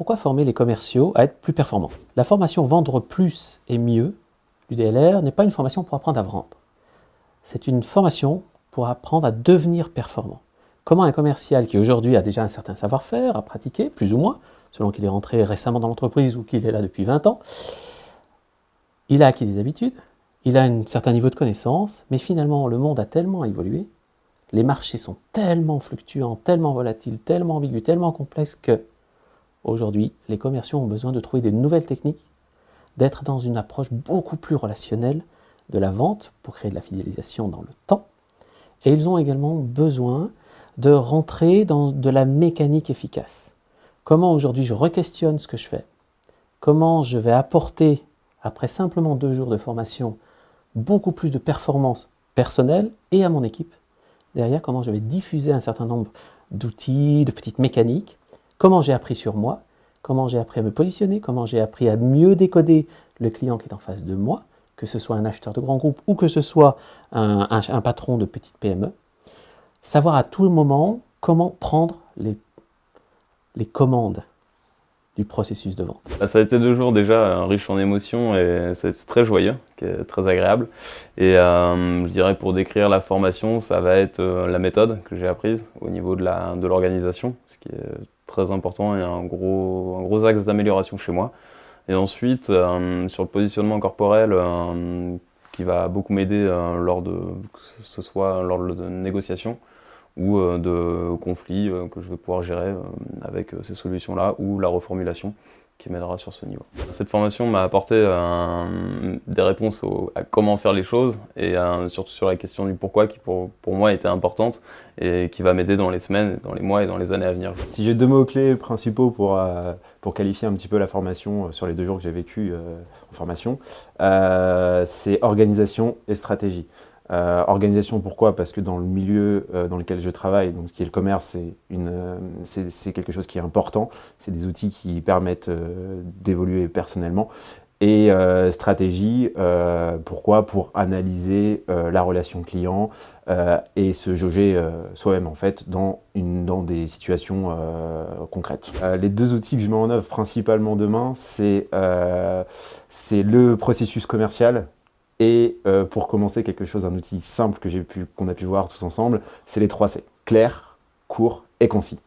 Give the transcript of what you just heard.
Pourquoi former les commerciaux à être plus performants? La formation Vendre plus et mieux du DLR n'est pas une formation pour apprendre à vendre. C'est une formation pour apprendre à devenir performant. Comment un commercial qui aujourd'hui a déjà un certain savoir-faire à pratiquer, plus ou moins, selon qu'il est rentré récemment dans l'entreprise ou qu'il est là depuis 20 ans, il a acquis des habitudes, il a un certain niveau de connaissance, mais finalement le monde a tellement évolué, les marchés sont tellement fluctuants, tellement volatiles, tellement ambigus, tellement complexes que aujourd'hui, les commerciaux ont besoin de trouver des nouvelles techniques, d'être dans une approche beaucoup plus relationnelle de la vente pour créer de la fidélisation dans le temps. Et ils ont également besoin de rentrer dans de la mécanique efficace. Comment aujourd'hui je re-questionne ce que je fais? Comment je vais apporter, après simplement 2 jours de formation, beaucoup plus de performance personnelle et à mon équipe? Derrière, comment je vais diffuser un certain nombre d'outils, de petites mécaniques? Comment j'ai appris sur moi? Comment j'ai appris à me positionner? Comment j'ai appris à mieux décoder le client qui est en face de moi, que ce soit un acheteur de grands groupes ou que ce soit un patron de petite PME? Savoir à tout moment comment prendre les commandes du processus de vente. Ça a été 2 jours déjà riches en émotions et c'est très joyeux, très agréable. Et je dirais pour décrire la formation, ça va être la méthode que j'ai apprise au niveau de l'organisation, ce qui est très important et un gros axe d'amélioration chez moi. Et ensuite, sur le positionnement corporel, qui va beaucoup m'aider que ce soit lors de négociations ou de conflits que je vais pouvoir gérer avec ces solutions-là ou la reformulation qui m'aidera sur ce niveau. Cette formation m'a apporté des réponses à comment faire les choses et surtout sur la question du pourquoi qui pour moi était importante et qui va m'aider dans les semaines, dans les mois et dans les années à venir. Si j'ai 2 mots-clés principaux pour qualifier un petit peu la formation sur les 2 jours que j'ai vécu en formation, c'est organisation et stratégie. Organisation, pourquoi? Parce que dans le milieu dans lequel je travaille, donc ce qui est le commerce, c'est quelque chose qui est important. C'est des outils qui permettent d'évoluer personnellement. Et stratégie, pourquoi? Pour analyser la relation client et se jauger soi-même en fait dans des situations concrètes. Les 2 outils que je mets en œuvre principalement demain, c'est le processus commercial. Et pour commencer quelque chose, un outil simple qu'on a pu voir tous ensemble, c'est les 3 C. Clair, court et concis.